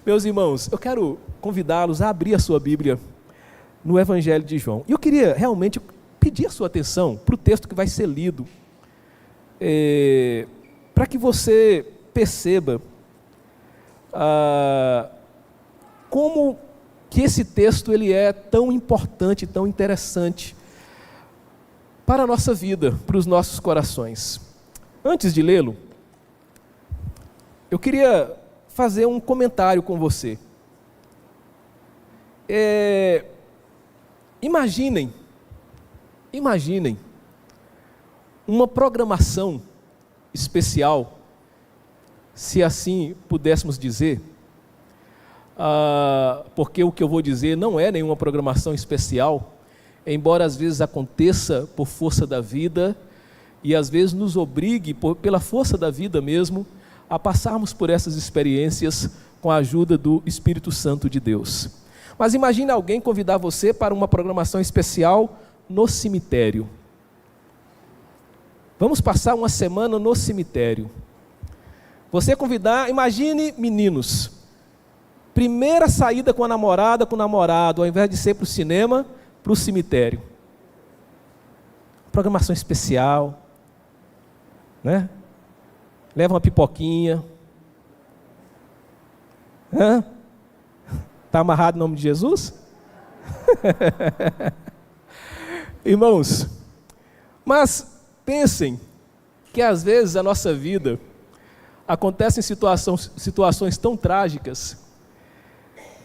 Meus irmãos, eu quero convidá-los a abrir a sua Bíblia no Evangelho de João. E eu queria realmente pedir a sua atenção para o texto que vai ser lido, para que você perceba como que esse texto ele é tão importante, tão interessante para a nossa vida, para os nossos corações. Antes de lê-lo, eu queria fazer um comentário com você. Imaginem uma programação especial, se assim pudéssemos dizer, porque o que eu vou dizer não é nenhuma programação especial, embora às vezes aconteça por força da vida e às vezes nos obrigue, pela força da vida mesmo, a passarmos por essas experiências com a ajuda do Espírito Santo de Deus. Mas imagine alguém convidar você para uma programação especial no cemitério. Vamos passar uma semana no cemitério. Você convidar, imagine meninos, primeira saída com a namorada, com o namorado, ao invés de ser para o cinema, para o cemitério. Programação especial, né? Leva uma pipoquinha. Está amarrado em nome de Jesus? Irmãos, mas pensem que às vezes a nossa vida acontecem situações tão trágicas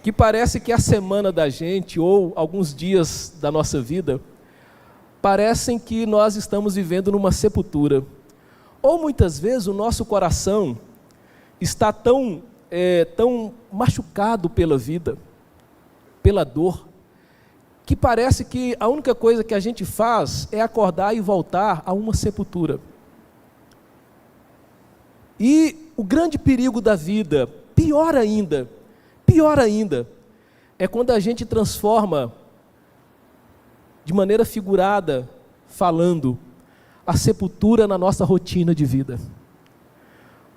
que parece que a semana da gente ou alguns dias da nossa vida parecem que nós estamos vivendo numa sepultura. Ou muitas vezes o nosso coração está tão machucado pela vida, pela dor, que parece que a única coisa que a gente faz é acordar e voltar a uma sepultura. E o grande perigo da vida, pior ainda, é quando a gente transforma, de maneira figurada, falando, a sepultura na nossa rotina de vida.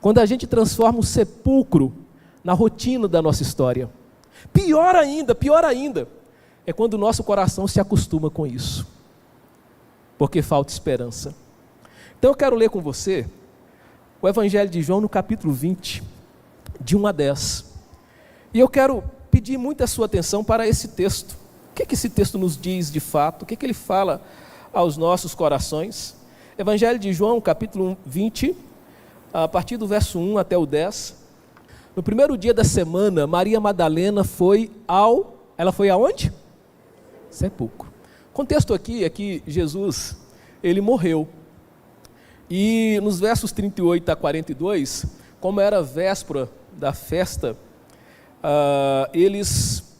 Quando a gente transforma o sepulcro na rotina da nossa história. Pior ainda, é quando o nosso coração se acostuma com isso, porque falta esperança. Então eu quero ler com você o Evangelho de João no capítulo 20, de 1 a 10. E eu quero pedir muito a sua atenção para esse texto. O que esse texto nos diz de fato? O que ele fala aos nossos corações? Evangelho de João, capítulo 20, a partir do verso 1 até o 10. No primeiro dia da semana, Maria Madalena foi aonde? Sepulcro. O contexto aqui é que Jesus, ele morreu. E nos versos 38 a 42, como era véspera da festa, eles,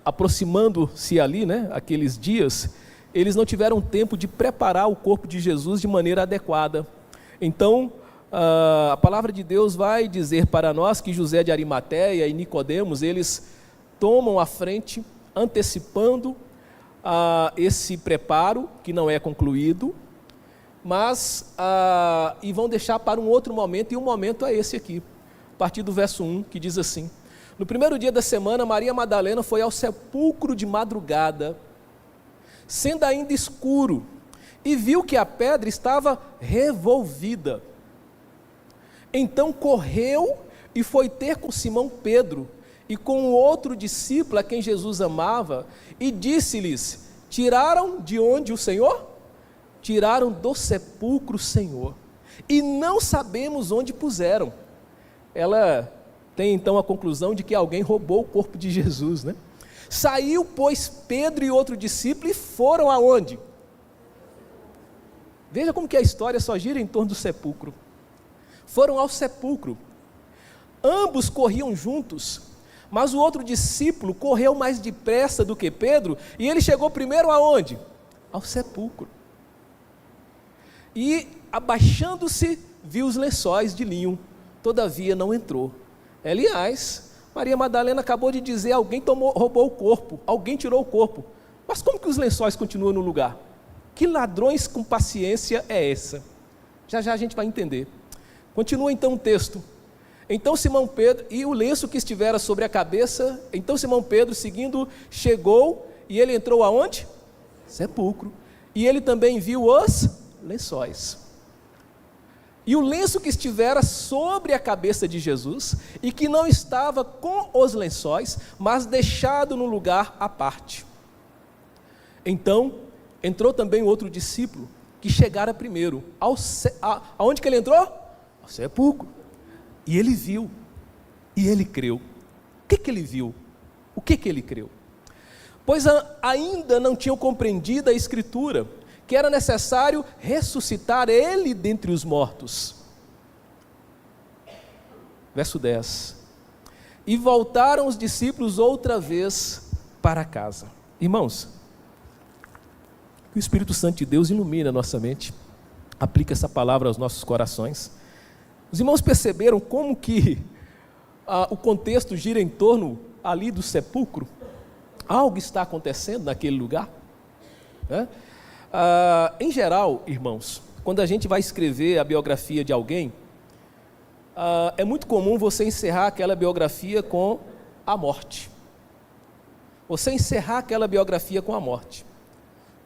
aproximando-se ali, né, aqueles dias, eles não tiveram tempo de preparar o corpo de Jesus de maneira adequada. Então, a palavra de Deus vai dizer para nós que José de Arimateia e Nicodemos, eles tomam a frente, antecipando esse preparo, que não é concluído, mas e vão deixar para um outro momento, e o momento é esse aqui, a partir do verso 1, que diz assim: no primeiro dia da semana, Maria Madalena foi ao sepulcro de madrugada, sendo ainda escuro, e viu que a pedra estava revolvida. Então correu e foi ter com Simão Pedro e com o outro discípulo a quem Jesus amava, e disse-lhes: tiraram de onde o Senhor? Tiraram do sepulcro o Senhor, e não sabemos onde puseram. Ela tem então a conclusão de que alguém roubou o corpo de Jesus, né? Saiu, pois, Pedro e outro discípulo e foram aonde? Veja como que a história só gira em torno do sepulcro. Foram ao sepulcro. Ambos corriam juntos, mas o outro discípulo correu mais depressa do que Pedro, e ele chegou primeiro aonde? Ao sepulcro. E, abaixando-se, viu os lençóis de linho, todavia não entrou. Aliás, Maria Madalena acabou de dizer: alguém roubou o corpo, alguém tirou o corpo. Mas como que os lençóis continuam no lugar? Que ladrões com paciência é essa? Já já a gente vai entender. Continua então o texto. Então Simão Pedro, e o lenço que estivera sobre a cabeça, então Simão Pedro, seguindo, chegou, e ele entrou aonde? Sepulcro. E ele também viu os lençóis. E o lenço que estivera sobre a cabeça de Jesus, e que não estava com os lençóis, mas deixado no lugar à parte. Então, entrou também outro discípulo, que chegara primeiro. Aonde que ele entrou? Ao sepulcro. E ele viu, e ele creu. O que ele viu? O que ele creu? Pois ainda não tinham compreendido a Escritura, que era necessário ressuscitar ele dentre os mortos. Verso 10. E voltaram os discípulos outra vez para casa. Irmãos, que o Espírito Santo de Deus ilumine a nossa mente, aplica essa palavra aos nossos corações. Os irmãos perceberam como que o contexto gira em torno ali do sepulcro? Algo está acontecendo naquele lugar? Em geral, irmãos, quando a gente vai escrever a biografia de alguém, é muito comum você encerrar aquela biografia com a morte. Você encerrar aquela biografia com a morte.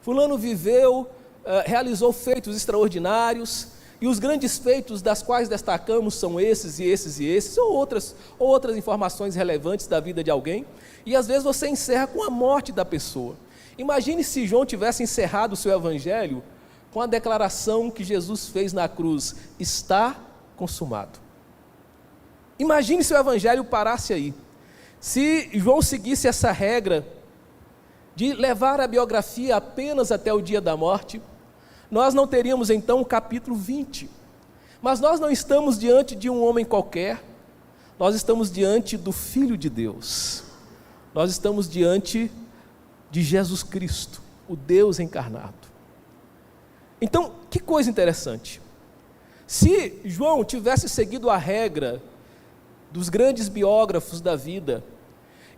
Fulano viveu, realizou feitos extraordinários, e os grandes feitos das quais destacamos são esses e esses e esses, ou outras informações relevantes da vida de alguém, e às vezes você encerra com a morte da pessoa. Imagine se João tivesse encerrado o seu evangelho com a declaração que Jesus fez na cruz: está consumado. Imagine se o evangelho parasse aí. Se João seguisse essa regra de levar a biografia apenas até o dia da morte, nós não teríamos então o capítulo 20. Mas nós não estamos diante de um homem qualquer, nós estamos diante do Filho de Deus. Nós estamos diante de Jesus Cristo, o Deus encarnado. Então, que coisa interessante. Se João tivesse seguido a regra dos grandes biógrafos da vida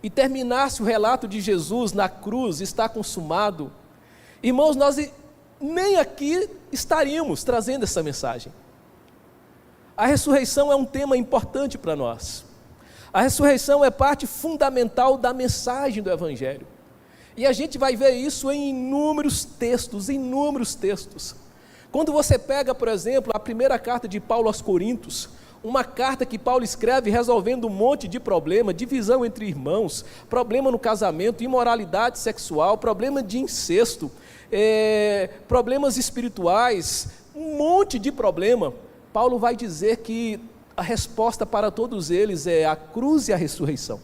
e terminasse o relato de Jesus na cruz, está consumado, irmãos, nós nem aqui estaríamos trazendo essa mensagem. A ressurreição é um tema importante para nós. A ressurreição é parte fundamental da mensagem do Evangelho. E a gente vai ver isso em inúmeros textos, Quando você pega, por exemplo, a primeira carta de Paulo aos Coríntios, uma carta que Paulo escreve resolvendo um monte de problema, divisão entre irmãos, problema no casamento, imoralidade sexual, problema de incesto, problemas espirituais, um monte de problema. Paulo vai dizer que a resposta para todos eles é a cruz e a ressurreição.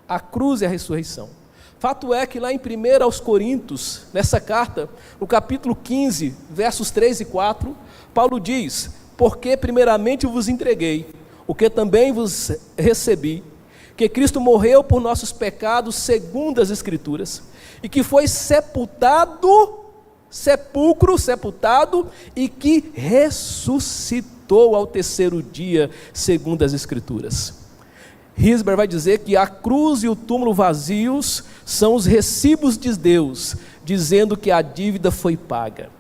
A cruz e a ressurreição. Fato é que lá em 1 aos Coríntios, nessa carta, no capítulo 15, versos 3 e 4, Paulo diz: porque primeiramente vos entreguei, o que também vos recebi, que Cristo morreu por nossos pecados segundo as Escrituras, e que foi sepultado, e que ressuscitou ao terceiro dia, segundo as Escrituras. Risber vai dizer que a cruz e o túmulo vazios são os recibos de Deus, dizendo que a dívida foi paga.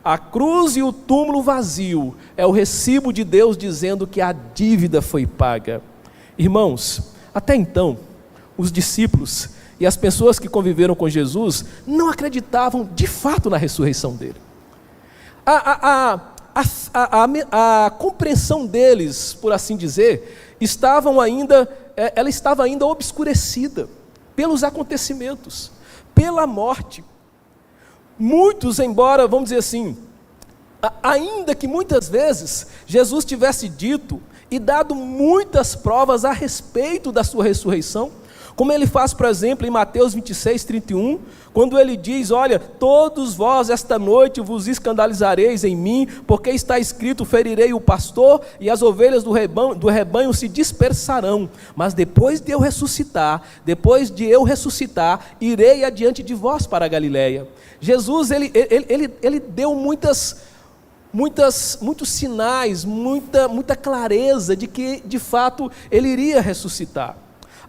A cruz e o túmulo vazio é o recibo de Deus dizendo que a dívida foi paga. Irmãos, até então, os discípulos e as pessoas que conviveram com Jesus não acreditavam de fato na ressurreição dele. A compreensão deles, por assim dizer, ela estava ainda obscurecida pelos acontecimentos, pela morte. Muitos, embora, vamos dizer assim, ainda que muitas vezes Jesus tivesse dito e dado muitas provas a respeito da sua ressurreição, como ele faz, por exemplo, em Mateus 26, 31, quando ele diz: olha, todos vós esta noite vos escandalizareis em mim, porque está escrito: ferirei o pastor e as ovelhas do rebanho se dispersarão, mas depois de eu ressuscitar, irei adiante de vós para a Galileia. Jesus, ele deu muitos sinais, muita clareza de que, de fato, ele iria ressuscitar.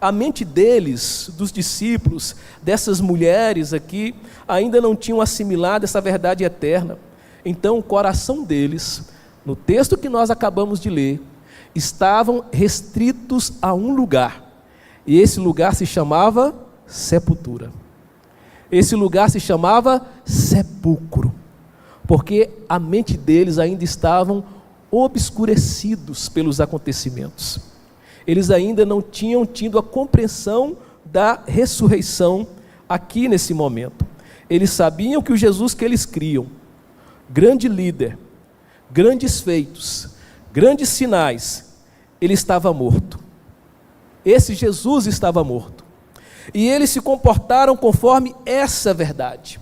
A mente deles, dos discípulos, dessas mulheres aqui, ainda não tinham assimilado essa verdade eterna. Então o coração deles, no texto que nós acabamos de ler, estavam restritos a um lugar, e esse lugar se chamava sepultura. Esse lugar se chamava sepulcro, porque a mente deles ainda estavam obscurecidos pelos acontecimentos. Eles ainda não tinham tido a compreensão da ressurreição aqui nesse momento. Eles sabiam que o Jesus que eles criam, grande líder, grandes feitos, grandes sinais, ele estava morto. Esse Jesus estava morto. E eles se comportaram conforme essa verdade.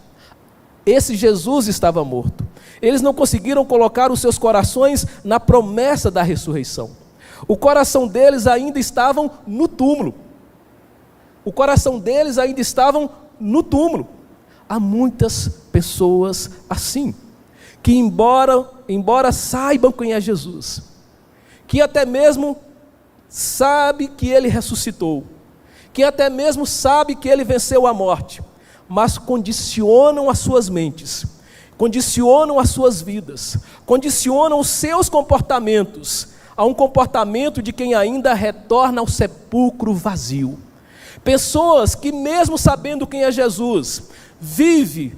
Esse Jesus estava morto. Eles não conseguiram colocar os seus corações na promessa da ressurreição. O coração deles ainda estavam no túmulo. O coração deles ainda estavam no túmulo. Há muitas pessoas assim, que embora saibam quem é Jesus, que até mesmo sabe que ele ressuscitou, que até mesmo sabe que ele venceu a morte, mas condicionam as suas mentes, condicionam as suas vidas, condicionam os seus comportamentos a um comportamento de quem ainda retorna ao sepulcro vazio. Pessoas que mesmo sabendo quem é Jesus, vive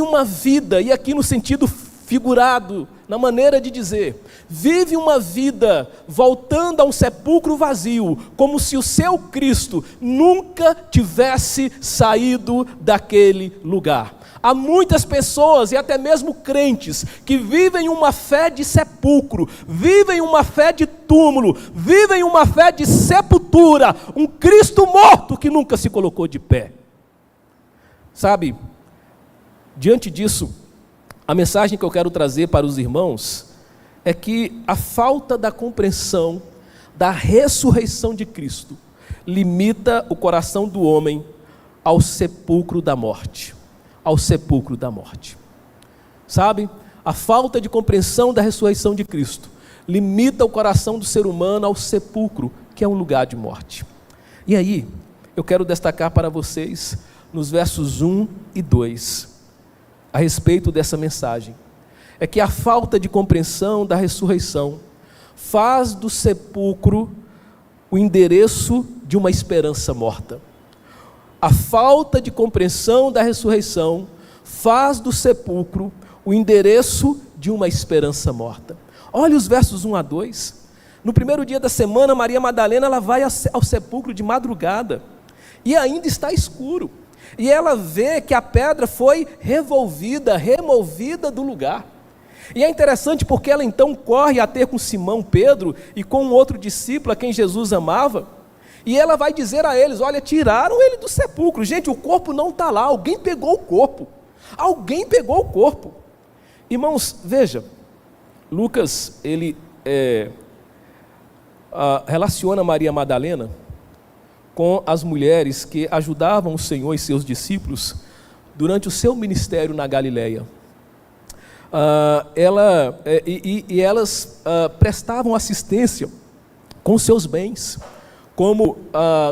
uma vida, e aqui no sentido figurado, na maneira de dizer, vive uma vida voltando a um sepulcro vazio, como se o seu Cristo nunca tivesse saído daquele lugar. Há muitas pessoas, e até mesmo crentes, que vivem uma fé de sepulcro, vivem uma fé de túmulo, vivem uma fé de sepultura, um Cristo morto que nunca se colocou de pé. Sabe, diante disso, a mensagem que eu quero trazer para os irmãos é que a falta da compreensão da ressurreição de Cristo limita o coração do homem ao sepulcro da morte. Ao sepulcro da morte. Sabe, a falta de compreensão da ressurreição de Cristo limita o coração do ser humano ao sepulcro, que é um lugar de morte. E aí, eu quero destacar para vocês, nos versos 1 e 2, a respeito dessa mensagem, é que a falta de compreensão da ressurreição faz do sepulcro o endereço de uma esperança morta. A falta de compreensão da ressurreição faz do sepulcro o endereço de uma esperança morta. Olha os versos 1 a 2. No primeiro dia da semana, Maria Madalena ela vai ao sepulcro de madrugada, e ainda está escuro. E ela vê que a pedra foi removida do lugar. E é interessante porque ela então corre a ter com Simão Pedro e com um outro discípulo a quem Jesus amava. E ela vai dizer a eles, olha, tiraram ele do sepulcro. Gente, o corpo não está lá, alguém pegou o corpo. Alguém pegou o corpo. Irmãos, veja, Lucas, ele relaciona Maria Madalena com as mulheres que ajudavam o Senhor e seus discípulos durante o seu ministério na Galileia. Elas prestavam assistência com seus bens, como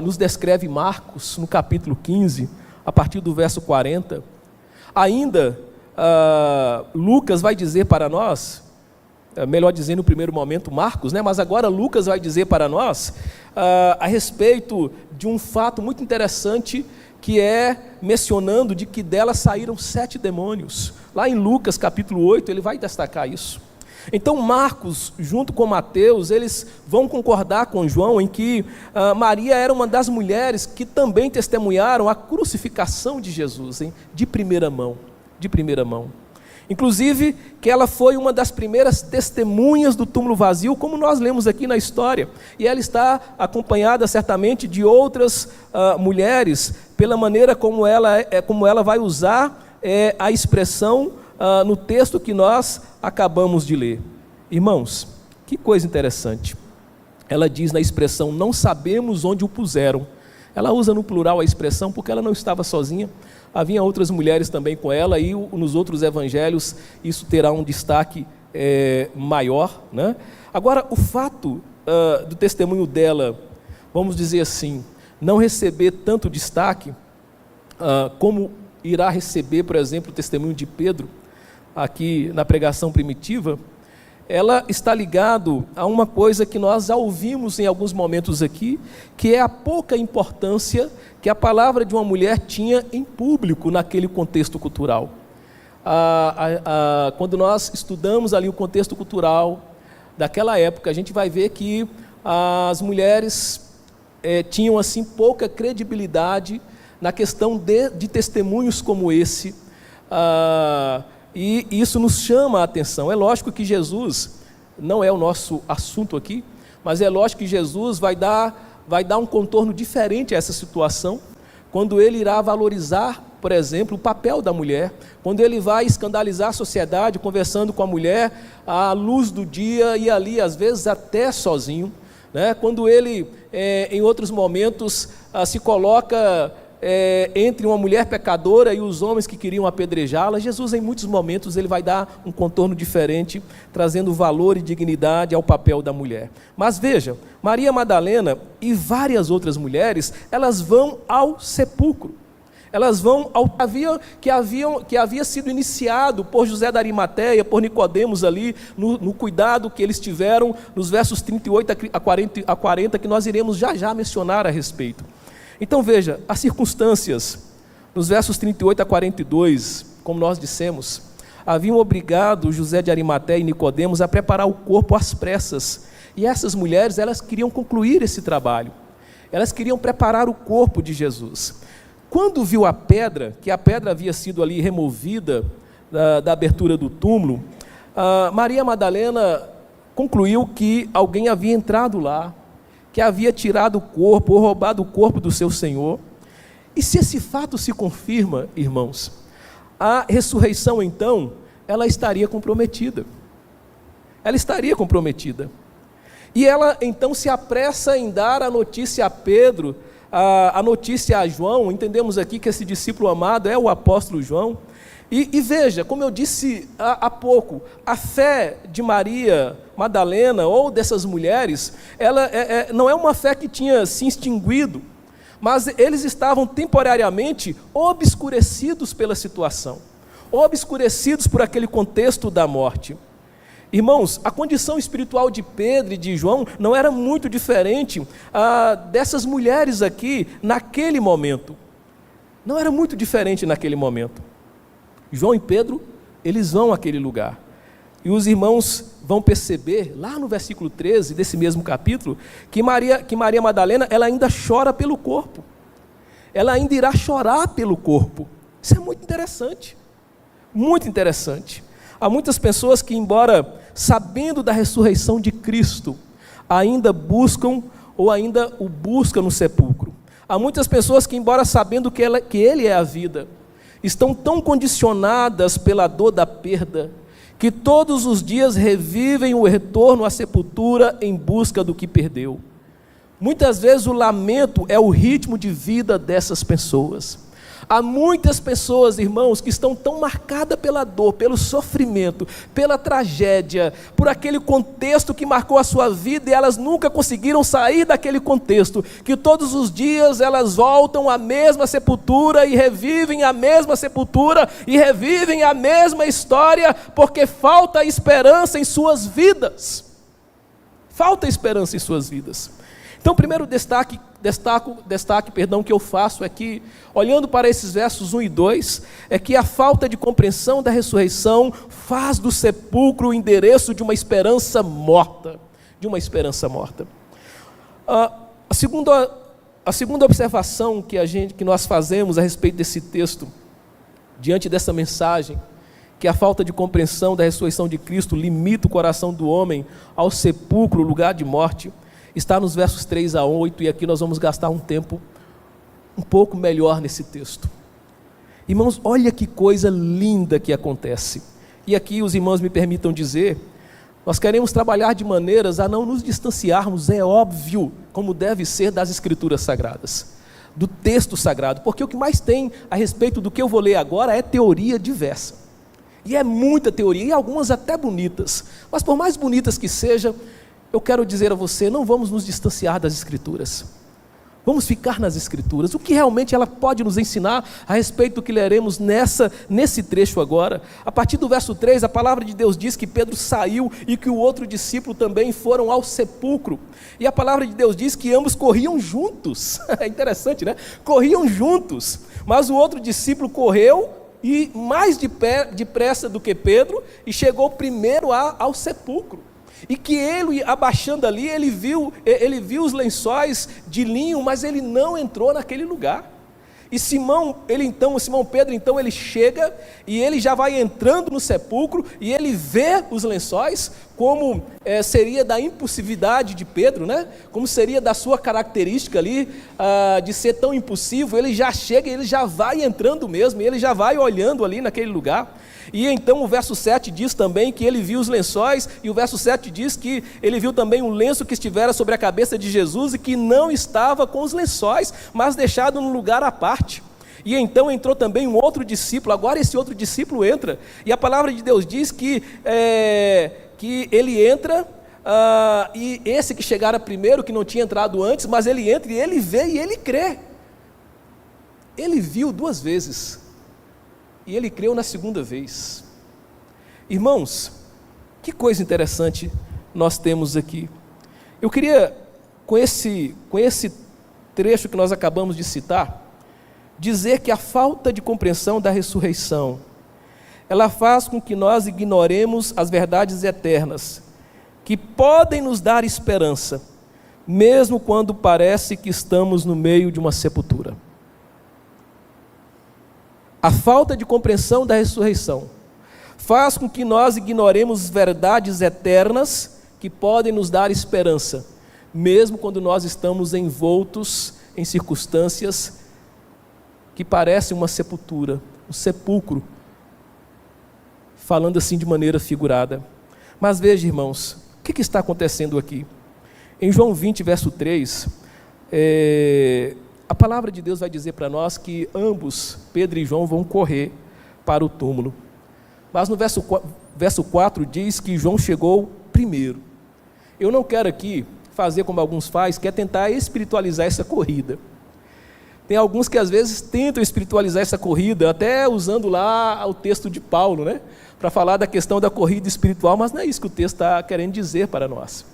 nos descreve Marcos, no capítulo 15, a partir do verso 40. Ainda, Lucas vai dizer para nós, melhor dizendo no primeiro momento Marcos, né? Mas agora Lucas vai dizer para nós a respeito de um fato muito interessante, que é mencionando de que dela saíram 7 demônios. Lá em Lucas capítulo 8 ele vai destacar isso. Então Marcos, junto com Mateus, eles vão concordar com João em que Maria era uma das mulheres que também testemunharam a crucificação de Jesus, de primeira mão. Inclusive que ela foi uma das primeiras testemunhas do túmulo vazio, como nós lemos aqui na história, e ela está acompanhada certamente de outras mulheres, pela maneira como ela vai usar a expressão no texto que nós acabamos de ler. Irmãos, que coisa interessante, ela diz na expressão, não sabemos onde o puseram. Ela usa no plural a expressão porque ela não estava sozinha, havia outras mulheres também com ela, e nos outros evangelhos isso terá um destaque maior, né? Agora, o fato do testemunho dela, vamos dizer assim, não receber tanto destaque como irá receber, por exemplo, o testemunho de Pedro, aqui na pregação primitiva, ela está ligado a uma coisa que nós já ouvimos em alguns momentos aqui, que é a pouca importância que a palavra de uma mulher tinha em público naquele contexto cultural. Quando nós estudamos ali o contexto cultural daquela época, a gente vai ver que as mulheres tinham assim pouca credibilidade na questão de testemunhos como esse, e isso nos chama a atenção. É lógico que Jesus, não é o nosso assunto aqui, mas é lógico que Jesus vai dar um contorno diferente a essa situação, quando ele irá valorizar, por exemplo, o papel da mulher, quando ele vai escandalizar a sociedade, conversando com a mulher à luz do dia e ali, às vezes, até sozinho, né? Quando ele, em outros momentos, se coloca entre uma mulher pecadora e os homens que queriam apedrejá-la. Jesus, em muitos momentos, ele vai dar um contorno diferente, trazendo valor e dignidade ao papel da mulher. Mas veja, Maria Madalena e várias outras mulheres, elas vão ao sepulcro. Elas vão ao que havia sido iniciado por José da Arimateia, por Nicodemos ali, no cuidado que eles tiveram, nos versos 38 a 40, que nós iremos já mencionar a respeito. Então veja, as circunstâncias, nos versos 38 a 42, como nós dissemos, haviam obrigado José de Arimateia e Nicodemos a preparar o corpo às pressas, e essas mulheres, elas queriam concluir esse trabalho, elas queriam preparar o corpo de Jesus. Quando viu a pedra, que a pedra havia sido ali removida da abertura do túmulo, Maria Madalena concluiu que alguém havia entrado lá, que havia tirado o corpo ou roubado o corpo do seu Senhor. E se esse fato se confirma, irmãos, a ressurreição então, ela estaria comprometida. Ela estaria comprometida. E ela então se apressa em dar a notícia a Pedro, a notícia a João. Entendemos aqui que esse discípulo amado é o apóstolo João. E veja, como eu disse há pouco, a fé de Maria Madalena ou dessas mulheres, ela não é uma fé que tinha se extinguido, mas eles estavam temporariamente obscurecidos pela situação, obscurecidos por aquele contexto da morte. Irmãos, a condição espiritual de Pedro e de João não era muito diferente dessas mulheres aqui naquele momento. Não era muito diferente naquele momento. João e Pedro, eles vão àquele lugar. E os irmãos vão perceber, lá no versículo 13 desse mesmo capítulo, que Maria Madalena, ela ainda chora pelo corpo. Ela ainda irá chorar pelo corpo. Isso é muito interessante. Muito interessante. Há muitas pessoas que, embora sabendo da ressurreição de Cristo, ainda buscam ou ainda o buscam no sepulcro. Há muitas pessoas que, embora sabendo que Ele é a vida, estão tão condicionadas pela dor da perda, que todos os dias revivem o retorno à sepultura em busca do que perdeu. Muitas vezes o lamento é o ritmo de vida dessas pessoas. Há muitas pessoas, irmãos, que estão tão marcadas pela dor, pelo sofrimento, pela tragédia, por aquele contexto que marcou a sua vida, e elas nunca conseguiram sair daquele contexto, que todos os dias elas voltam à mesma sepultura e revivem a mesma sepultura e revivem a mesma história, porque falta esperança em suas vidas. Falta esperança em suas vidas. Então, o primeiro destaque que eu faço é que, olhando para esses versos 1 e 2, é que a falta de compreensão da ressurreição faz do sepulcro o endereço de uma esperança morta. De uma esperança morta. A segunda observação que nós fazemos a respeito desse texto, diante dessa mensagem, que a falta de compreensão da ressurreição de Cristo limita o coração do homem ao sepulcro, lugar de morte, está nos versos 3 a 8, e aqui nós vamos gastar um tempo um pouco melhor nesse texto. Irmãos, olha que coisa linda que acontece. E aqui os irmãos me permitam dizer, nós queremos trabalhar de maneiras a não nos distanciarmos, é óbvio, como deve ser, das Escrituras Sagradas, do texto sagrado, porque o que mais tem a respeito do que eu vou ler agora é teoria diversa. E é muita teoria, e algumas até bonitas, mas por mais bonitas que sejam, eu quero dizer a você, não vamos nos distanciar das Escrituras. Vamos ficar nas Escrituras. O que realmente ela pode nos ensinar a respeito do que leremos nesse trecho agora? A partir do verso 3, a palavra de Deus diz que Pedro saiu e que o outro discípulo também foram ao sepulcro. E a palavra de Deus diz que ambos corriam juntos. É interessante, né? Corriam juntos. Mas o outro discípulo correu e mais depressa do que Pedro e chegou primeiro ao sepulcro. E que ele, abaixando ali, ele viu os lençóis de linho, mas ele não entrou naquele lugar. E Simão Pedro, então, ele chega e ele já vai entrando no sepulcro e ele vê os lençóis, como seria da impulsividade de Pedro, né? Como seria da sua característica ali, de ser tão impulsivo. Ele já chega e ele já vai entrando mesmo, e ele já vai olhando ali naquele lugar. E então o verso 7 diz também que ele viu os lençóis, e o verso 7 diz que ele viu também um lenço que estivera sobre a cabeça de Jesus e que não estava com os lençóis, mas deixado num lugar à parte. E então entrou também um outro discípulo. Agora esse outro discípulo entra, e a palavra de Deus diz que ele entra, e esse que chegara primeiro, que não tinha entrado antes, mas ele entra e ele vê e ele crê. Ele viu 2 vezes. E ele creu na segunda vez. Irmãos, que coisa interessante nós temos aqui. Eu queria, com esse trecho que nós acabamos de citar, dizer que a falta de compreensão da ressurreição, ela faz com que nós ignoremos as verdades eternas, que podem nos dar esperança, mesmo quando parece que estamos no meio de uma sepultura. A falta de compreensão da ressurreição faz com que nós ignoremos verdades eternas que podem nos dar esperança, mesmo quando nós estamos envoltos em circunstâncias que parecem uma sepultura, um sepulcro, falando assim de maneira figurada. Mas veja, irmãos, o que está acontecendo aqui? Em João 20, verso 3, a palavra de Deus vai dizer para nós que ambos, Pedro e João, vão correr para o túmulo. Mas no verso 4 diz que João chegou primeiro. Eu não quero aqui fazer como alguns fazem, que é tentar espiritualizar essa corrida. Tem alguns que às vezes tentam espiritualizar essa corrida, até usando lá o texto de Paulo, né? Para falar da questão da corrida espiritual, mas não é isso que o texto está querendo dizer para nós.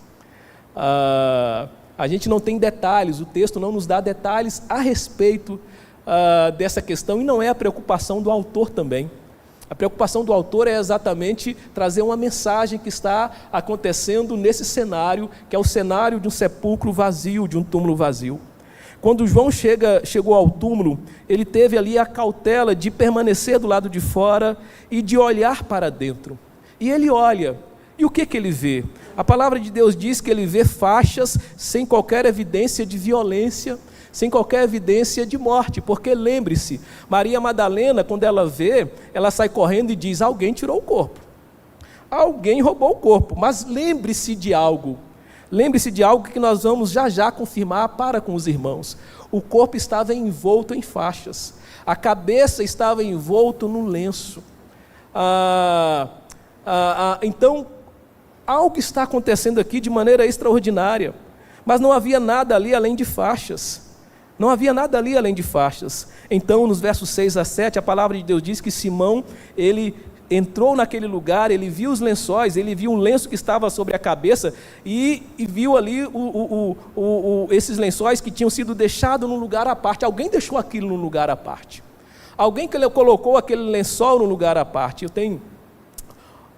A gente não tem detalhes, o texto não nos dá detalhes a respeito dessa questão, e não é a preocupação do autor também. A preocupação do autor é exatamente trazer uma mensagem que está acontecendo nesse cenário, que é o cenário de um sepulcro vazio, de um túmulo vazio. Quando João chegou ao túmulo, ele teve ali a cautela de permanecer do lado de fora e de olhar para dentro. E ele olha, e o que ele vê? A palavra de Deus diz que ele vê faixas sem qualquer evidência de violência, sem qualquer evidência de morte, porque lembre-se, Maria Madalena, quando ela vê, ela sai correndo e diz: alguém tirou o corpo, alguém roubou o corpo. Mas lembre-se de algo que nós vamos já confirmar para com os irmãos. O corpo estava envolto em faixas, a cabeça estava envolto num lenço. Então, algo está acontecendo aqui de maneira extraordinária, mas não havia nada ali além de faixas. Não havia nada ali além de faixas. Então, nos versos 6 a 7, a palavra de Deus diz que Simão, ele entrou naquele lugar, ele viu os lençóis, ele viu um lenço que estava sobre a cabeça e viu ali esses lençóis que tinham sido deixados num lugar à parte. Alguém deixou aquilo num lugar à parte. Alguém que colocou aquele lençol num lugar à parte. Eu tenho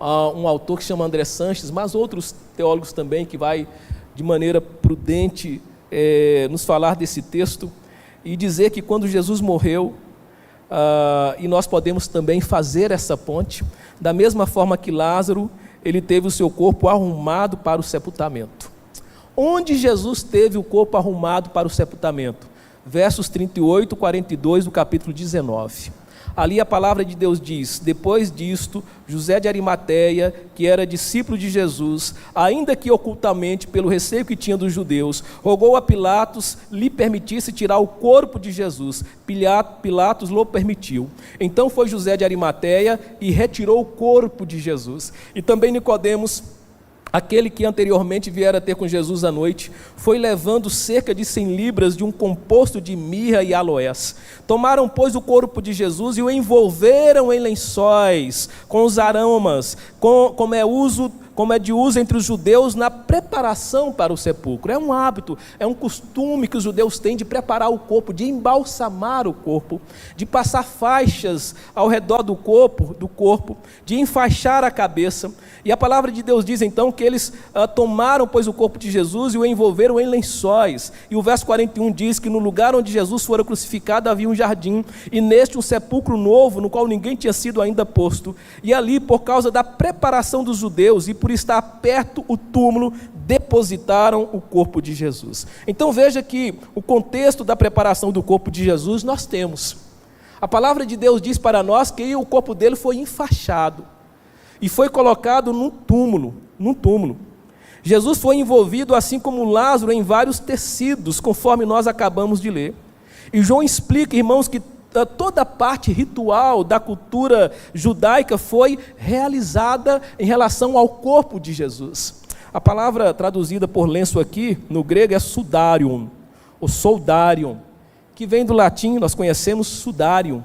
um autor que se chama André Sanches, mas outros teólogos também, que vai de maneira prudente nos falar desse texto e dizer que quando Jesus morreu, e nós podemos também fazer essa ponte, da mesma forma que Lázaro, ele teve o seu corpo arrumado para o sepultamento. Onde Jesus teve o corpo arrumado para o sepultamento? Versos 38 e 42 do capítulo 19. Ali a palavra de Deus diz: depois disto, José de Arimateia, que era discípulo de Jesus, ainda que ocultamente pelo receio que tinha dos judeus, rogou a Pilatos lhe permitisse tirar o corpo de Jesus. Pilatos lhe permitiu. Então foi José de Arimateia e retirou o corpo de Jesus. E também Nicodemos, aquele que anteriormente viera ter com Jesus à noite, foi levando cerca de 100 libras de um composto de mirra e aloés. Tomaram, pois, o corpo de Jesus e o envolveram em lençóis, com os aromas, como é de uso entre os judeus na preparação para o sepulcro. É um hábito, é um costume que os judeus têm de preparar o corpo, de embalsamar o corpo, de passar faixas ao redor do corpo, de enfaixar a cabeça. E a palavra de Deus diz então que eles tomaram, pois, o corpo de Jesus e o envolveram em lençóis. E o verso 41 diz que no lugar onde Jesus fora crucificado havia um jardim, e neste um sepulcro novo, no qual ninguém tinha sido ainda posto. E ali, por causa da preparação dos judeus e por estar perto o túmulo, depositaram o corpo de Jesus. Então veja que o contexto da preparação do corpo de Jesus nós temos. A palavra de Deus diz para nós que o corpo dele foi enfaixado e foi colocado num túmulo. Jesus foi envolvido, assim como Lázaro, em vários tecidos, conforme nós acabamos de ler. E João explica, irmãos, que toda a parte ritual da cultura judaica foi realizada em relação ao corpo de Jesus. A palavra traduzida por lenço aqui, no grego, é sudarium, ou soldarium, que vem do latim, nós conhecemos sudarium.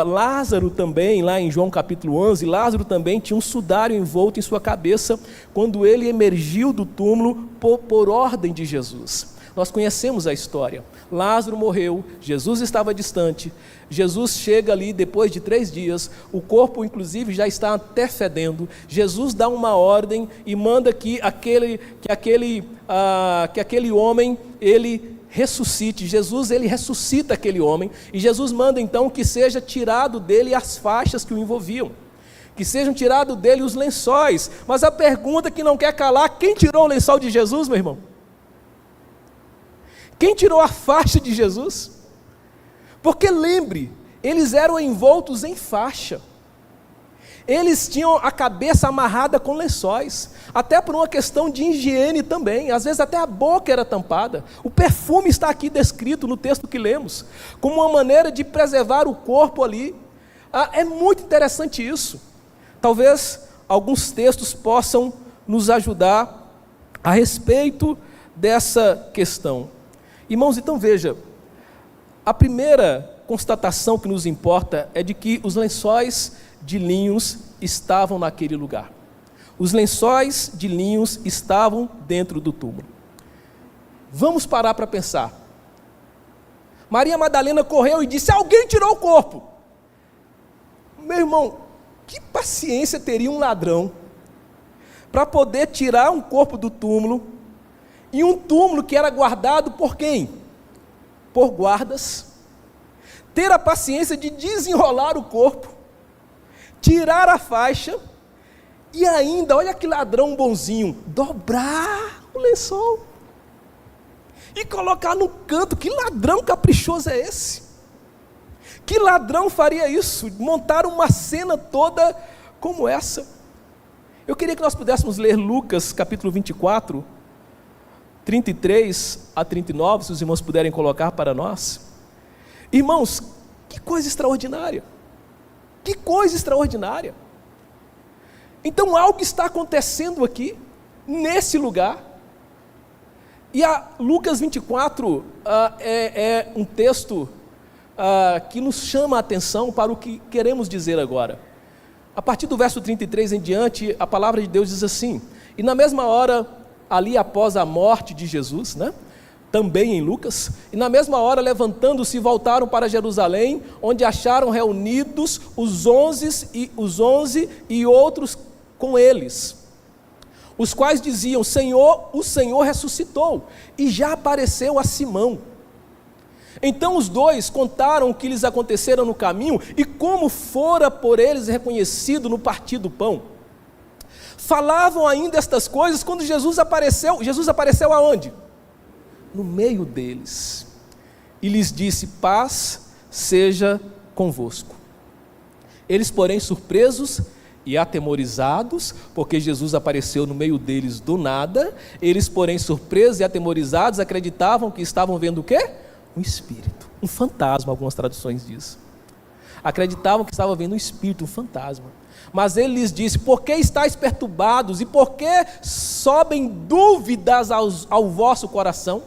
Lázaro também, lá em João capítulo 11, Lázaro também tinha um sudário envolto em sua cabeça, quando ele emergiu do túmulo por ordem de Jesus. Nós conhecemos a história. Lázaro morreu, Jesus estava distante, Jesus chega ali depois de 3 dias, o corpo inclusive já está até fedendo. Jesus dá uma ordem e manda que aquele homem, ele ressuscite. Jesus, ele ressuscita aquele homem, e Jesus manda então que seja tirado dele as faixas que o envolviam, que sejam tirados dele os lençóis. Mas a pergunta que não quer calar: quem tirou o lençol de Jesus, meu irmão? Quem tirou a faixa de Jesus? Porque lembre, eles eram envoltos em faixa, eles tinham a cabeça amarrada com lençóis, até por uma questão de higiene também. Às vezes até a boca era tampada. O perfume está aqui descrito no texto que lemos, como uma maneira de preservar o corpo ali. É muito interessante isso. Talvez alguns textos possam nos ajudar a respeito dessa questão. Irmãos, então veja, a primeira constatação que nos importa é de que os lençóis de linhos estavam naquele lugar. Os lençóis de linhos estavam dentro do túmulo. Vamos parar para pensar. Maria Madalena correu e disse: alguém tirou o corpo. Meu irmão, que paciência teria um ladrão para poder tirar um corpo do túmulo, e um túmulo que era guardado por quem? Por guardas. Ter a paciência de desenrolar o corpo, tirar a faixa, e ainda, olha que ladrão bonzinho, dobrar o lençol e colocar no canto. Que ladrão caprichoso é esse? Que ladrão faria isso? Montar uma cena toda como essa? Eu queria que nós pudéssemos ler Lucas capítulo 24, 33 a 39, se os irmãos puderem colocar para nós. Irmãos, que coisa extraordinária! Que coisa extraordinária! Então algo está acontecendo aqui, nesse lugar. E a Lucas 24 é um texto que nos chama a atenção para o que queremos dizer agora. A partir do verso 33 em diante, a palavra de Deus diz assim: e na mesma hora, ali após a morte de Jesus, também em Lucas, e na mesma hora, levantando-se, voltaram para Jerusalém, onde acharam reunidos os 11 e outros com eles, os quais diziam: Senhor, o Senhor ressuscitou e já apareceu a Simão. Então os dois contaram o que lhes acontecera no caminho e como fora por eles reconhecido no partir do pão. Falavam ainda estas coisas quando Jesus apareceu. Jesus apareceu aonde? No meio deles, e lhes disse: paz seja convosco. Eles, porém, surpresos e atemorizados, porque Jesus apareceu no meio deles do nada, eles, porém, surpresos e atemorizados, acreditavam que estavam vendo o quê? Um espírito, um fantasma, algumas traduções dizem. acreditavam que estava vendo um espírito, um fantasma. Mas ele lhes disse: por que estáis perturbados e por que sobem dúvidas ao vosso coração?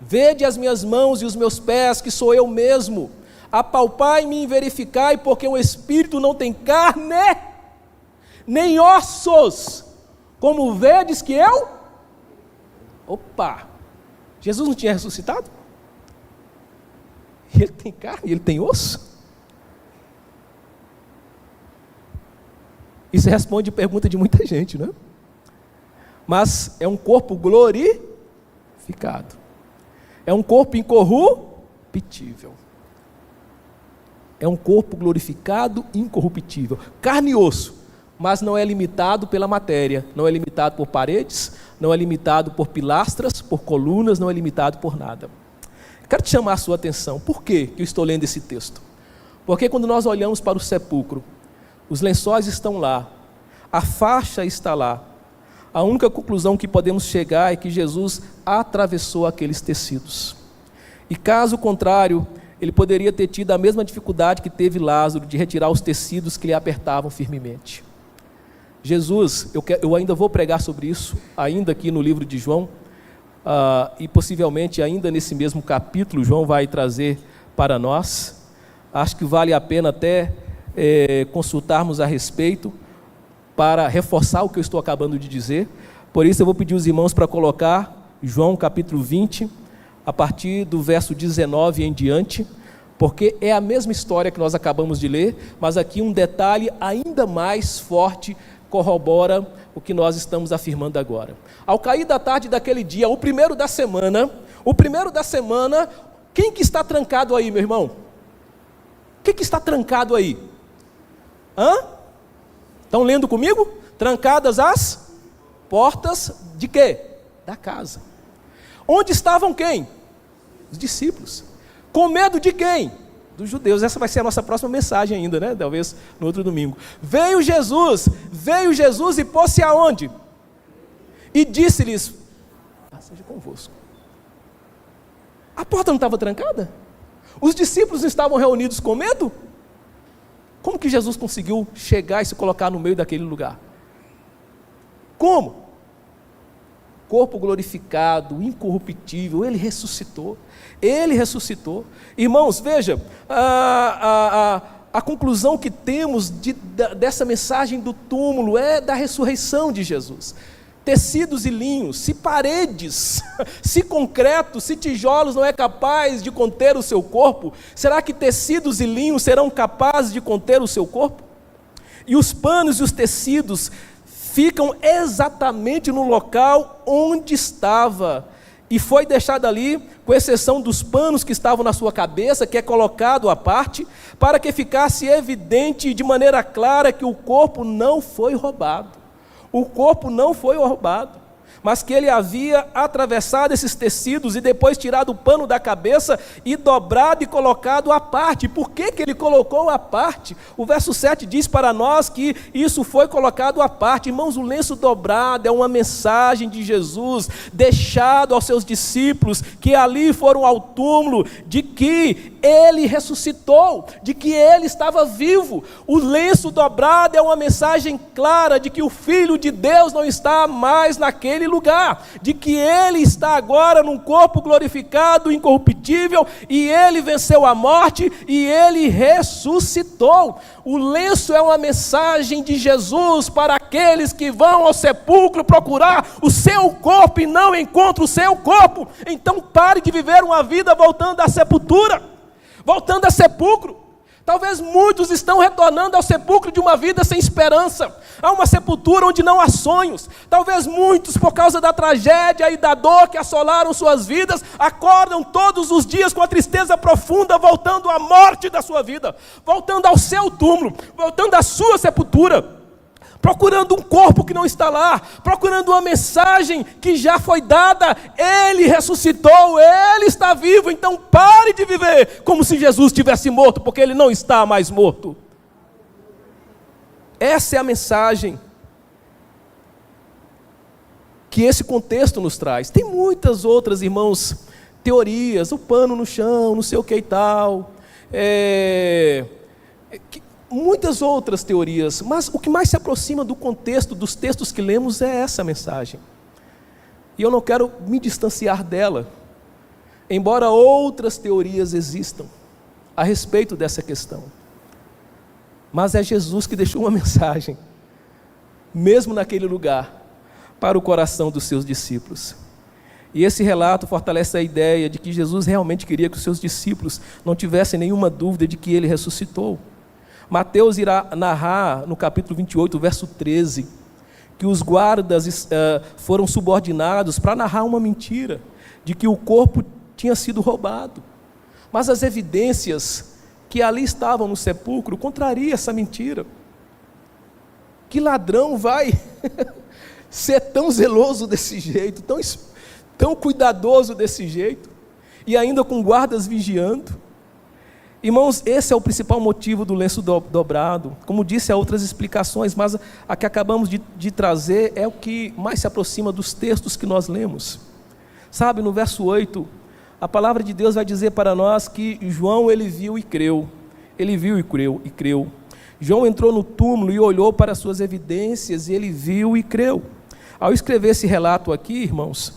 Vede as minhas mãos e os meus pés, que sou eu mesmo. Apalpai-me e verificai, porque o espírito não tem carne, nem ossos, como vedes que eu... Opa! Jesus não tinha ressuscitado? Ele tem carne, ele tem osso? Isso responde a pergunta de muita gente, né? Mas é um corpo glorificado. É um corpo incorruptível. É um corpo glorificado e incorruptível. Carne e osso, mas não é limitado pela matéria, não é limitado por paredes, não é limitado por pilastras, por colunas, não é limitado por nada. Quero te chamar a sua atenção. Por que eu estou lendo esse texto? Porque quando nós olhamos para o sepulcro, os lençóis estão lá, a faixa está lá. A única conclusão que podemos chegar é que Jesus atravessou aqueles tecidos. E caso contrário, ele poderia ter tido a mesma dificuldade que teve Lázaro de retirar os tecidos que lhe apertavam firmemente. Jesus, eu ainda vou pregar sobre isso, ainda aqui no livro de João, e possivelmente ainda nesse mesmo capítulo, João vai trazer para nós. Acho que vale a pena até consultarmos a respeito, para reforçar o que eu estou acabando de dizer. Por isso eu vou pedir os irmãos para colocar João capítulo 20, a partir do verso 19 em diante, porque é a mesma história que nós acabamos de ler, mas aqui um detalhe ainda mais forte corrobora o que nós estamos afirmando agora. Ao cair da tarde daquele dia, o primeiro da semana, quem que está trancado aí, meu irmão? Quem que está trancado aí? Estão lendo comigo? Trancadas as portas de quê? Da casa. Onde estavam quem? Os discípulos. Com medo de quem? Dos judeus. Essa vai ser a nossa próxima mensagem ainda, né? Talvez no outro domingo. Veio Jesus e pôs-se aonde? E disse-lhes: seja convosco. A porta não estava trancada? Os discípulos não estavam reunidos com medo? Como que Jesus conseguiu chegar e se colocar no meio daquele lugar? Como? Corpo glorificado, incorruptível, Ele ressuscitou. Ele ressuscitou. Irmãos, veja, a conclusão que temos dessa mensagem do túmulo é da ressurreição de Jesus. Tecidos e linhos, se paredes, se concreto, se tijolos não é capaz de conter o seu corpo, será que tecidos e linhos serão capazes de conter o seu corpo? E os panos e os tecidos ficam exatamente no local onde estava, e foi deixado ali, com exceção dos panos que estavam na sua cabeça, que é colocado à parte, para que ficasse evidente de maneira clara que o corpo não foi roubado. O corpo não foi roubado, mas que ele havia atravessado esses tecidos e depois tirado o pano da cabeça e dobrado e colocado à parte. Por que ele colocou à parte? O verso 7 diz para nós que isso foi colocado à parte. Irmãos, o lenço dobrado é uma mensagem de Jesus, deixado aos seus discípulos, que ali foram ao túmulo, de que Ele ressuscitou, de que Ele estava vivo. O lenço dobrado é uma mensagem clara de que o Filho de Deus não está mais naquele lugar, de que Ele está agora num corpo glorificado, incorruptível, e Ele venceu a morte e Ele ressuscitou. O lenço é uma mensagem de Jesus para aqueles que vão ao sepulcro procurar o seu corpo e não encontram o seu corpo. Então pare de viver uma vida voltando à sepultura, voltando a sepulcro. Talvez muitos estão retornando ao sepulcro de uma vida sem esperança, a uma sepultura onde não há sonhos. Talvez muitos, por causa da tragédia e da dor que assolaram suas vidas, acordam todos os dias com a tristeza profunda, voltando à morte da sua vida, voltando ao seu túmulo, voltando à sua sepultura, procurando um corpo que não está lá, procurando uma mensagem que já foi dada. Ele ressuscitou, Ele está vivo. Então pare de viver como se Jesus estivesse morto, porque Ele não está mais morto. Essa é a mensagem que esse contexto nos traz. Tem muitas outras, irmãos, teorias, o pano no chão, não sei o que e tal. muitas outras teorias, mas o que mais se aproxima do contexto dos textos que lemos é essa mensagem. E eu não quero me distanciar dela, embora outras teorias existam a respeito dessa questão. Mas é Jesus que deixou uma mensagem, mesmo naquele lugar, para o coração dos seus discípulos. E esse relato fortalece a ideia de que Jesus realmente queria que os seus discípulos não tivessem nenhuma dúvida de que ele ressuscitou. Mateus irá narrar no capítulo 28, verso 13, que os guardas foram subordinados para narrar uma mentira, de que o corpo tinha sido roubado. Mas as evidências que ali estavam no sepulcro contrariam essa mentira. Que ladrão vai ser tão zeloso desse jeito, tão cuidadoso desse jeito, e ainda com guardas vigiando? Irmãos, esse é o principal motivo do lenço dobrado. Como disse, há outras explicações, mas a que acabamos de trazer é o que mais se aproxima dos textos que nós lemos. Sabe, no verso 8, a palavra de Deus vai dizer para nós que João, ele viu e creu. Ele viu e creu. João entrou no túmulo e olhou para as suas evidências, e ele viu e creu. Ao escrever esse relato aqui, irmãos,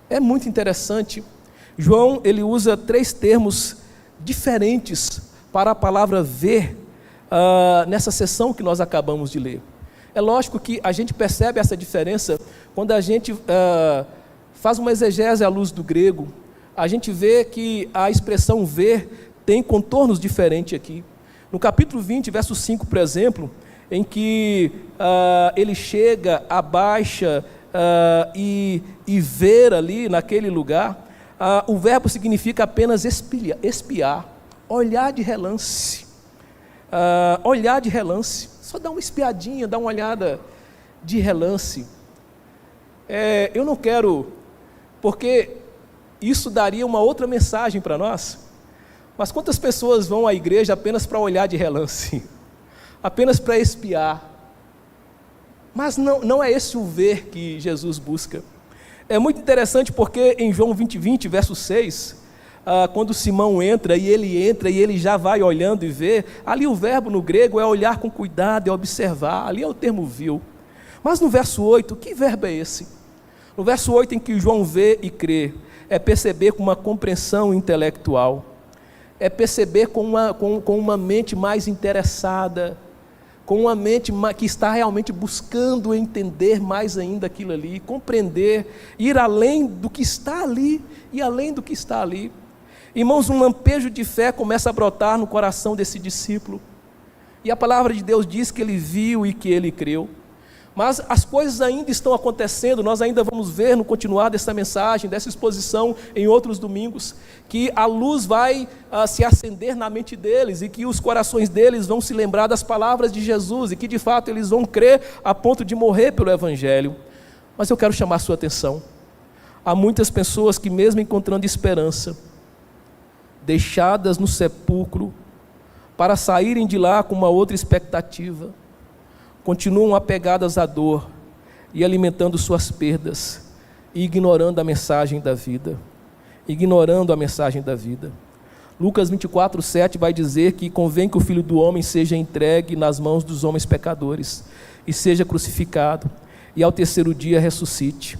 é muito interessante. João, ele usa 3 termos diferentes para a palavra ver, nessa seção que nós acabamos de ler. É lógico que a gente percebe essa diferença quando a gente faz uma exegese à luz do grego. A gente vê que a expressão ver tem contornos diferentes aqui. No capítulo 20, verso 5, por exemplo, em que ele chega, abaixa e ver ali naquele lugar, o verbo significa apenas espiar, olhar de relance. Olhar de relance, só dar uma espiadinha, dar uma olhada de relance. Eu não quero, porque isso daria uma outra mensagem para nós, mas quantas pessoas vão à igreja apenas para olhar de relance, apenas para espiar? Mas não é esse o ver que Jesus busca. É muito interessante porque em João 20, verso 6, quando Simão entra e ele já vai olhando e vê, ali o verbo no grego é olhar com cuidado, é observar, ali é o termo viu. Mas no verso 8, que verbo é esse? No verso 8, em que João vê e crê, é perceber com uma compreensão intelectual, é perceber com uma mente mais interessada, com uma mente que está realmente buscando entender mais ainda aquilo ali, compreender, ir além do que está ali, e além do que está ali. Irmãos, um lampejo de fé começa a brotar no coração desse discípulo, e a palavra de Deus diz que ele viu e que ele creu. Mas as coisas ainda estão acontecendo, nós ainda vamos ver no continuar dessa mensagem, dessa exposição em outros domingos, que a luz vai se acender na mente deles, e que os corações deles vão se lembrar das palavras de Jesus, e que de fato eles vão crer a ponto de morrer pelo Evangelho. Mas eu quero chamar a sua atenção. Há muitas pessoas que, mesmo encontrando esperança, deixadas no sepulcro, para saírem de lá com uma outra expectativa, continuam apegadas à dor e alimentando suas perdas, e ignorando a mensagem da vida. Ignorando a mensagem da vida. Lucas 24, 7 vai dizer que convém que o Filho do Homem seja entregue nas mãos dos homens pecadores, e seja crucificado, e ao terceiro dia ressuscite.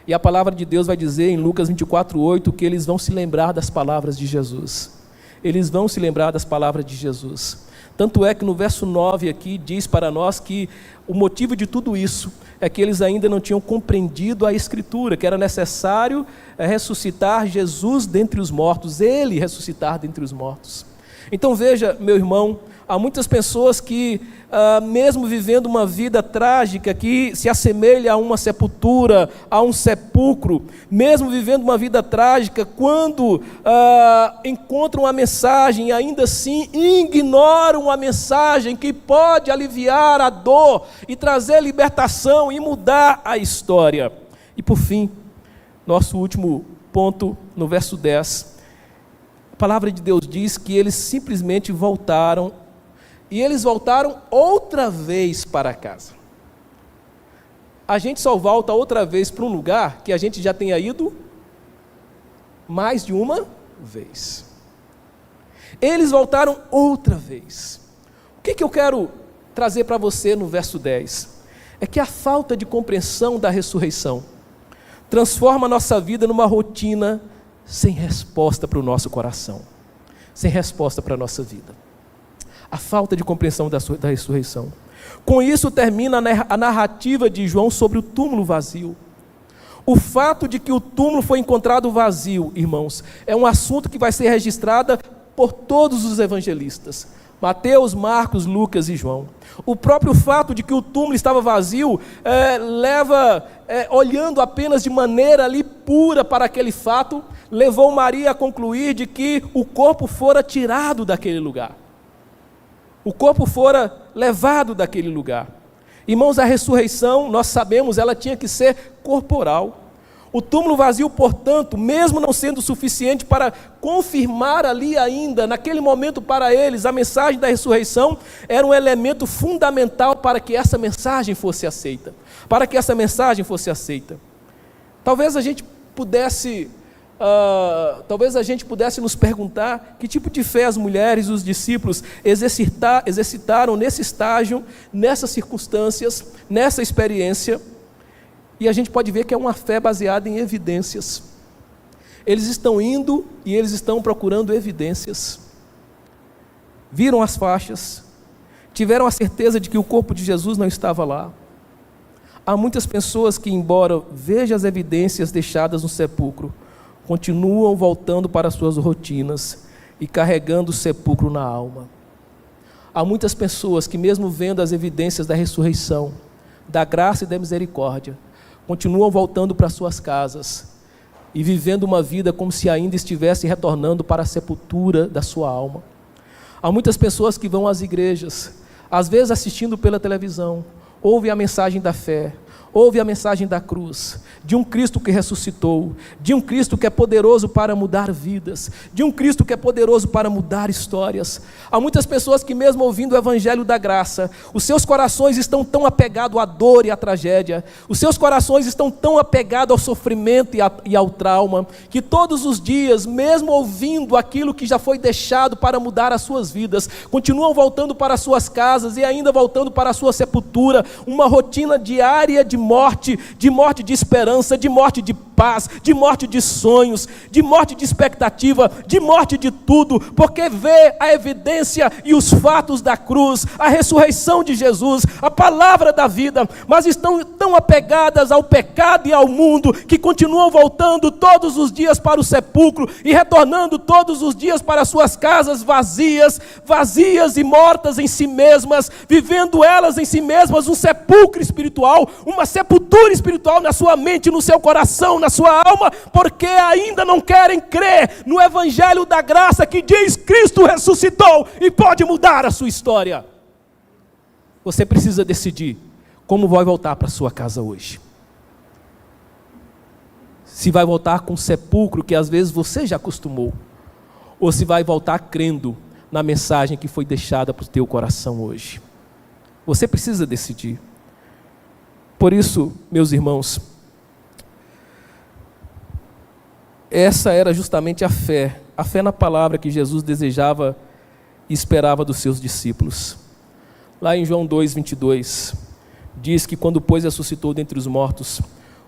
E a palavra de Deus vai dizer em Lucas 24, 8, que eles vão se lembrar das palavras de Jesus. Eles vão se lembrar das palavras de Jesus. Tanto é que no verso 9 aqui diz para nós que o motivo de tudo isso é que eles ainda não tinham compreendido a Escritura, que era necessário ressuscitar Jesus dentre os mortos, ele ressuscitar dentre os mortos. Então veja, meu irmão, há muitas pessoas que, mesmo vivendo uma vida trágica, que se assemelha a uma sepultura, a um sepulcro, mesmo vivendo uma vida trágica, quando encontram a mensagem, ainda assim ignoram a mensagem que pode aliviar a dor e trazer libertação e mudar a história. E por fim, nosso último ponto, no verso 10, a palavra de Deus diz que eles simplesmente voltaram, e eles voltaram outra vez para casa. A gente só volta outra vez para um lugar que a gente já tenha ido mais de uma vez. Eles voltaram outra vez. O que eu quero trazer para você no verso 10? É que a falta de compreensão da ressurreição transforma a nossa vida numa rotina sem resposta para o nosso coração, sem resposta para a nossa vida. A falta de compreensão da ressurreição. Com isso termina a narrativa de João sobre o túmulo vazio. O fato de que o túmulo foi encontrado vazio, irmãos, é um assunto que vai ser registrado por todos os evangelistas: Mateus, Marcos, Lucas e João. O próprio fato de que o túmulo estava vazio olhando apenas de maneira ali pura para aquele fato, levou Maria a concluir de que o corpo fora tirado daquele lugar. O corpo fora levado daquele lugar. Irmãos, a ressurreição, nós sabemos, ela tinha que ser corporal. O túmulo vazio, portanto, mesmo não sendo suficiente para confirmar ali ainda, naquele momento para eles, a mensagem da ressurreição, era um elemento fundamental para que essa mensagem fosse aceita. Para que essa mensagem fosse aceita. Talvez a gente pudesse nos perguntar que tipo de fé as mulheres e os discípulos exercitaram nesse estágio, nessas circunstâncias, nessa experiência. E a gente pode ver que é uma fé baseada em evidências. Eles estão indo e eles estão procurando evidências. Viram as faixas, tiveram a certeza de que o corpo de Jesus não estava lá. Há muitas pessoas que, embora vejam as evidências deixadas no sepulcro, continuam voltando para suas rotinas e carregando o sepulcro na alma. Há muitas pessoas que, mesmo vendo as evidências da ressurreição, da graça e da misericórdia, continuam voltando para suas casas e vivendo uma vida como se ainda estivesse retornando para a sepultura da sua alma. Há muitas pessoas que vão às igrejas, às vezes assistindo pela televisão, ouvem a mensagem da fé, ouve a mensagem da cruz, de um Cristo que ressuscitou, de um Cristo que é poderoso para mudar vidas, de um Cristo que é poderoso para mudar histórias. Há muitas pessoas que, mesmo ouvindo o evangelho da graça, os seus corações estão tão apegados à dor e à tragédia, os seus corações estão tão apegados ao sofrimento e ao trauma, que todos os dias, mesmo ouvindo aquilo que já foi deixado para mudar as suas vidas, continuam voltando para as suas casas e ainda voltando para a sua sepultura, uma rotina diária de morte de esperança, de morte de paz, de morte de sonhos, de morte de expectativa, de morte de tudo, porque vê a evidência e os fatos da cruz, a ressurreição de Jesus, a palavra da vida, mas estão tão apegadas ao pecado e ao mundo, que continuam voltando todos os dias para o sepulcro e retornando todos os dias para suas casas vazias e mortas em si mesmas, vivendo elas em si mesmas um sepulcro espiritual, uma sepultura espiritual na sua mente, no seu coração, na sua alma, porque ainda não querem crer no evangelho da graça que diz: Cristo ressuscitou e pode mudar a sua história. Você precisa decidir como vai voltar para a sua casa hoje. Se vai voltar com um sepulcro que às vezes você já acostumou, ou se vai voltar crendo na mensagem que foi deixada para o teu coração hoje. Você precisa decidir. Por isso, meus irmãos, essa era justamente a fé na palavra que Jesus desejava e esperava dos seus discípulos. Lá em João 2:22, diz que quando pois ressuscitou dentre os mortos,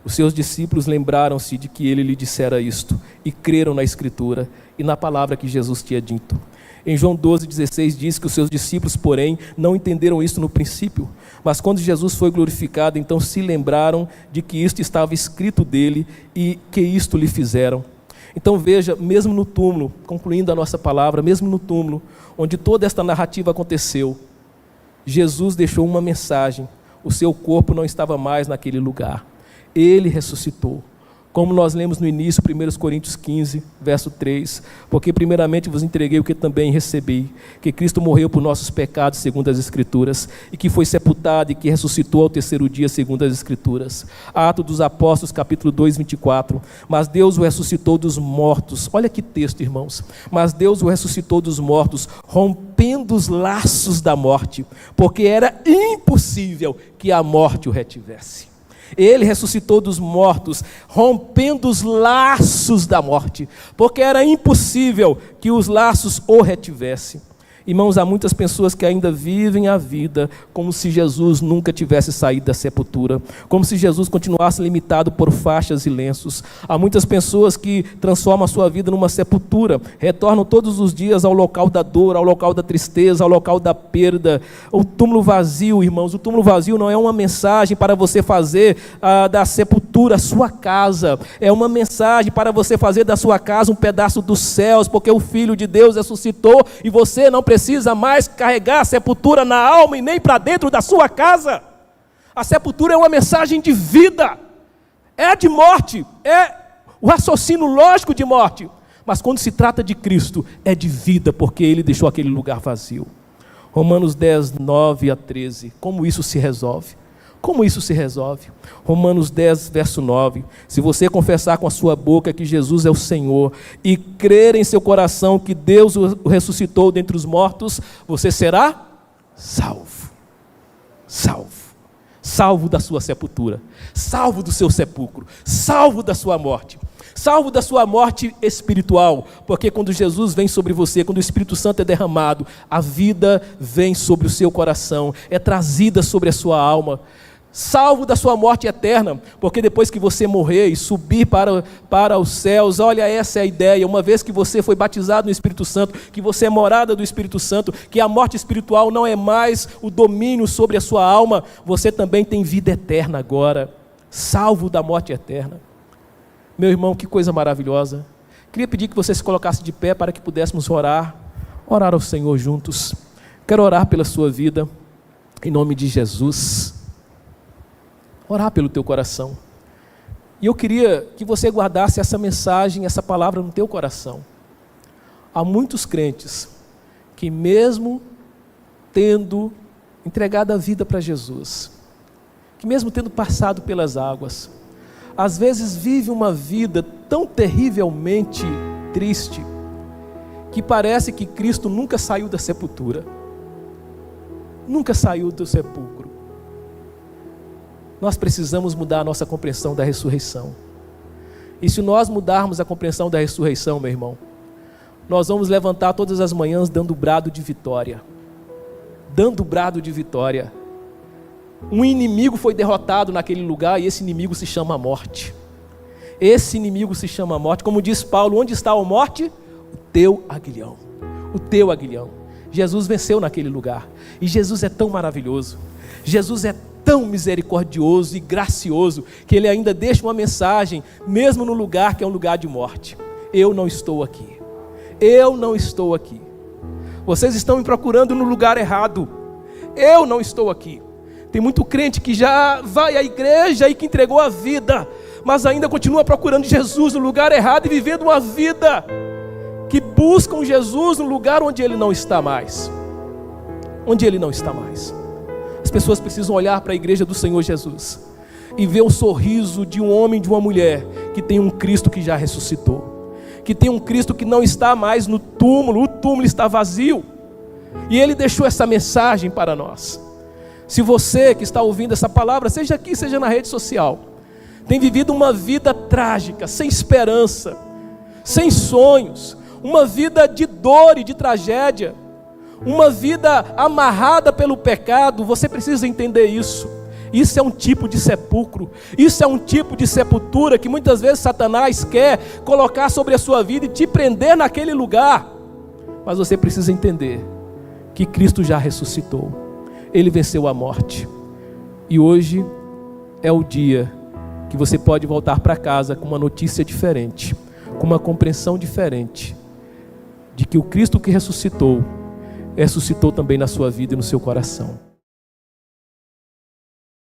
os seus discípulos lembraram-se de que ele lhe dissera isto, e creram na Escritura e na palavra que Jesus tinha dito. Em João 12:16 diz que os seus discípulos, porém, não entenderam isso no princípio, mas quando Jesus foi glorificado, então se lembraram de que isto estava escrito dele e que isto lhe fizeram. Então veja, mesmo no túmulo, concluindo a nossa palavra, mesmo no túmulo, onde toda esta narrativa aconteceu, Jesus deixou uma mensagem: o seu corpo não estava mais naquele lugar, ele ressuscitou. Como nós lemos no início, 1 Coríntios 15, verso 3, porque primeiramente vos entreguei o que também recebi, que Cristo morreu por nossos pecados segundo as Escrituras, e que foi sepultado e que ressuscitou ao terceiro dia segundo as Escrituras. Atos dos Apóstolos, capítulo 2, 24, mas Deus o ressuscitou dos mortos. Olha que texto, irmãos. Mas Deus o ressuscitou dos mortos, rompendo os laços da morte, porque era impossível que a morte o retivesse. Ele ressuscitou dos mortos, rompendo os laços da morte, porque era impossível que os laços o retivessem. Irmãos, há muitas pessoas que ainda vivem a vida como se Jesus nunca tivesse saído da sepultura, como se Jesus continuasse limitado por faixas e lenços. Há muitas pessoas que transformam a sua vida numa sepultura, retornam todos os dias ao local da dor, ao local da tristeza, ao local da perda. O túmulo vazio, irmãos, o túmulo vazio não é uma mensagem para você fazer da sepultura a sua casa, é uma mensagem para você fazer da sua casa um pedaço dos céus, porque o Filho de Deus ressuscitou e você não precisa mais carregar a sepultura na alma e nem para dentro da sua casa. A sepultura é uma mensagem de vida, é de morte, é o raciocínio lógico de morte, mas quando se trata de Cristo, é de vida, porque Ele deixou aquele lugar vazio. Romanos 10, 9 a 13, como isso se resolve? Como isso se resolve? Romanos 10, verso 9. Se você confessar com a sua boca que Jesus é o Senhor e crer em seu coração que Deus o ressuscitou dentre os mortos, você será salvo. Salvo. Salvo da sua sepultura. Salvo do seu sepulcro. Salvo da sua morte. Salvo da sua morte espiritual, porque quando Jesus vem sobre você, quando o Espírito Santo é derramado, a vida vem sobre o seu coração, é trazida sobre a sua alma. Salvo da sua morte eterna, porque depois que você morrer e subir para os céus, olha, essa é a ideia, uma vez que você foi batizado no Espírito Santo, que você é morada do Espírito Santo, que a morte espiritual não é mais o domínio sobre a sua alma, você também tem vida eterna agora, salvo da morte eterna. Meu irmão, que coisa maravilhosa. Queria pedir que você se colocasse de pé para que pudéssemos orar ao Senhor juntos. Quero orar pela sua vida, em nome de Jesus. Orar pelo teu coração. E eu queria que você guardasse essa mensagem, essa palavra no teu coração. Há muitos crentes que mesmo tendo entregado a vida para Jesus, que mesmo tendo passado pelas águas, às vezes vive uma vida tão terrivelmente triste, que parece que Cristo nunca saiu da sepultura, nunca saiu do sepulcro. Nós precisamos mudar a nossa compreensão da ressurreição. E se nós mudarmos a compreensão da ressurreição, meu irmão, nós vamos levantar todas as manhãs dando brado de vitória. Dando brado de vitória. Um inimigo foi derrotado naquele lugar e esse inimigo se chama morte. Esse inimigo se chama morte. Como diz Paulo, onde está a morte? O teu aguilhão. O teu aguilhão. Jesus venceu naquele lugar. E Jesus é tão maravilhoso. Jesus é tão misericordioso e gracioso, que Ele ainda deixa uma mensagem, mesmo no lugar que é um lugar de morte. Eu não estou aqui. Eu não estou aqui. Vocês estão me procurando no lugar errado. Eu não estou aqui. Tem muito crente que já vai à igreja e que entregou a vida, mas ainda continua procurando Jesus no lugar errado e vivendo uma vida que buscam Jesus no lugar onde Ele não está mais. Onde Ele não está mais. As pessoas precisam olhar para a igreja do Senhor Jesus e ver o sorriso de um homem e de uma mulher que tem um Cristo que já ressuscitou, que tem um Cristo que não está mais no túmulo, o túmulo está vazio, e Ele deixou essa mensagem para nós. Se você que está ouvindo essa palavra, seja aqui, seja na rede social, tem vivido uma vida trágica, sem esperança, sem sonhos, uma vida de dor e de tragédia, uma vida amarrada pelo pecado, você precisa entender isso. Isso é um tipo de sepulcro, isso é um tipo de sepultura que muitas vezes Satanás quer colocar sobre a sua vida e te prender naquele lugar. Mas você precisa entender que Cristo já ressuscitou, Ele venceu a morte, e hoje é o dia que você pode voltar para casa com uma notícia diferente, com uma compreensão diferente, de que o Cristo que ressuscitou também na sua vida e no seu coração.